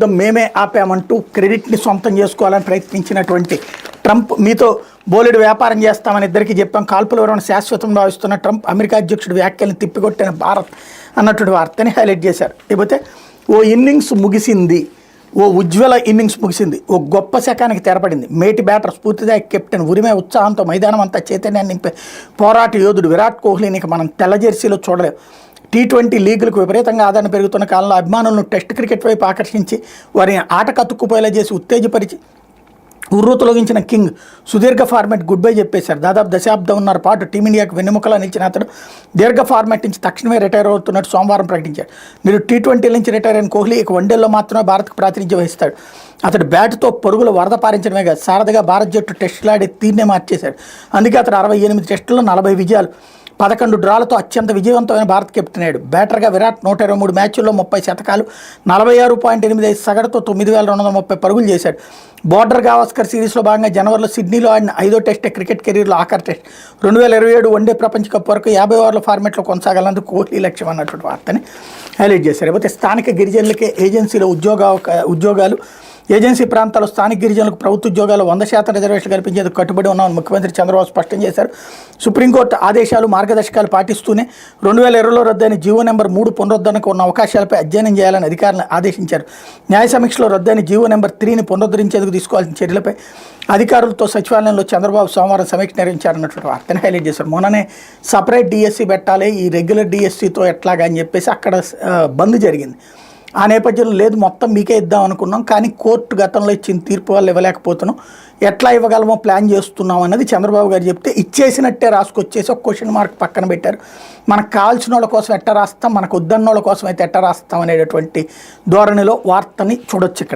మేమే ఆపామంటూ క్రెడిట్ని సొంతం చేసుకోవాలని ప్రయత్నించినటువంటి ట్రంప్ మీతో బోలెడు వ్యాపారం చేస్తామని ఇద్దరికి చెప్పాం, కాల్పుల విరమణ శాశ్వతం భావిస్తున్న ట్రంప్ అమెరికా అధ్యక్షుడు వ్యాఖ్యలను తిప్పికొట్టిన భారత్ అన్నటువంటి వార్తని హైలైట్ చేశారు. లేకపోతే ఓ ఇన్నింగ్స్ ముగిసింది, ఓ ఉజ్వల ఇన్నింగ్స్ ముగిసింది, ఓ గొప్ప శకానికి తెరపడింది. మేటి బ్యాటర్ స్ఫూర్తిదాయక కెప్టెన్ ఉరిమే ఉత్సాహంతో మైదానం అంతా చైతన్యాన్ని నింపే పోరాట యోధుడు విరాట్ కోహ్లీని మనం తెల్ల జెర్సీలో చూడలేము. టీ20 లీగులకు విపరీతంగా ఆదరణ పెరుగుతున్న కాలంలో అభిమానులను టెస్ట్ క్రికెట్ వైపు ఆకర్షించి వారిని ఆట కతుక్కుపోయేలా చేసి ఉత్తేజపరిచి తొలగించిన కింగ్ సుదీర్ఘ ఫార్మాట్ గుడ్ బై చెప్పేశారు. దాదాపు దశాబ్దంన్నర పాటు టీమిండియాకు వెన్నెముకలా నిలిచిన అతడు దీర్ఘ ఫార్మాట్ నుంచి తక్షణమే రిటైర్ అవుతున్నట్టు సోమవారం ప్రకటించారు. మీరు టీ20 నుంచి రిటైర్ అయిన కోహ్లీ ఇక వన్డేల్లో మాత్రమే భారత్కు ప్రాతినిధ్యం వహిస్తాడు. అతడు బ్యాట్తో పరుగులు వరద పారించడమే కాదు, సారథిగా భారత్ జట్టు టెస్టులాడే తీరునే మార్చేశాడు. అందుకే అతడు 68 టెస్టుల్లో 40 విజయాలు 11 డ్రాలతో అత్యంత విజయవంతమైన భారత్ కెప్టెన్ అయ్యాడు. బ్యాటర్గా విరాట్ 123 మ్యాచ్ల్లో 30 శతకాలు 46.85 సగటుతో 9230 పరుగులు చేశాడు. బోర్డర్ గవాస్కర్ సిరీస్లో భాగంగా జనవరిలో సిడ్నీలో ఆడిన 5వ టెస్ట్ క్రికెట్ కెరీర్లో ఆఖరి టెస్ట్ 2027 వన్డే ప్రపంచ కప్ వరకు 50 ఓవర్ల ఫార్మాట్లో కొనసాగాలన్నది కోహ్లీ లక్ష్యం అన్నటువంటి వార్తని హైలైట్ చేశారు. లేకపోతే స్థానిక గిరిజనులకే ఏజెన్సీలో ఉద్యోగాలు ఏజెన్సీ ప్రాంతాల్లో స్థానిక గిరిజనులకు ప్రభుత్వ ఉద్యోగాలు 100% రిజర్వేషన్ కల్పించేందుకు కట్టుబడి ఉన్నామని ముఖ్యమంత్రి చంద్రబాబు స్పష్టం చేశారు. సుప్రీంకోర్టు ఆదేశాలు మార్గదర్శకాలు పాటిస్తూనే 2020లో రద్దయిన జీవో నెంబర్ 3 పునరుద్ధరణకు ఉన్న అవకాశాలపై అధ్యయనం చేయాలని అధికారులను ఆదేశించారు. న్యాయ సమీక్షలో రద్దయిన జీవో నెంబర్ 3ని పునరుద్ధరించేందుకు తీసుకోవాల్సిన చర్యలపై అధికారులతో సచివాలయంలో చంద్రబాబు సోమవారం సమీక్ష నిర్వహించారన్నటువంటి వార్తని హైలైట్ చేశారు. మొన్ననే సపరేట్ డిఎస్సి పెట్టాలి, ఈ రెగ్యులర్ డిఎస్సితో ఎట్లాగా అని చెప్పేసి అక్కడ బంద్ జరిగింది. ఆ నేపథ్యంలో లేదు మొత్తం మీకే ఇద్దాం అనుకున్నాం, కానీ కోర్టు గతంలో ఇచ్చిన తీర్పు వల్ల ఇవ్వలేకపోతున్నాం, ఎట్లా ఇవ్వగలమో ప్లాన్ చేస్తున్నాం అన్నది చంద్రబాబు గారు చెప్తే ఇచ్చేసినట్టే రాసుకొచ్చేసి ఒక క్వశ్చన్ మార్క్ పక్కన పెట్టారు. మనకు కావాల్సిన వాళ్ళ కోసం ఎట్ట రాస్తాం, మనకు వద్దన్న వాళ్ళ కోసం అయితే ఎట్ట రాస్తాం అనేటటువంటి ధోరణిలో వార్తని చూడొచ్చు ఇక్కడ.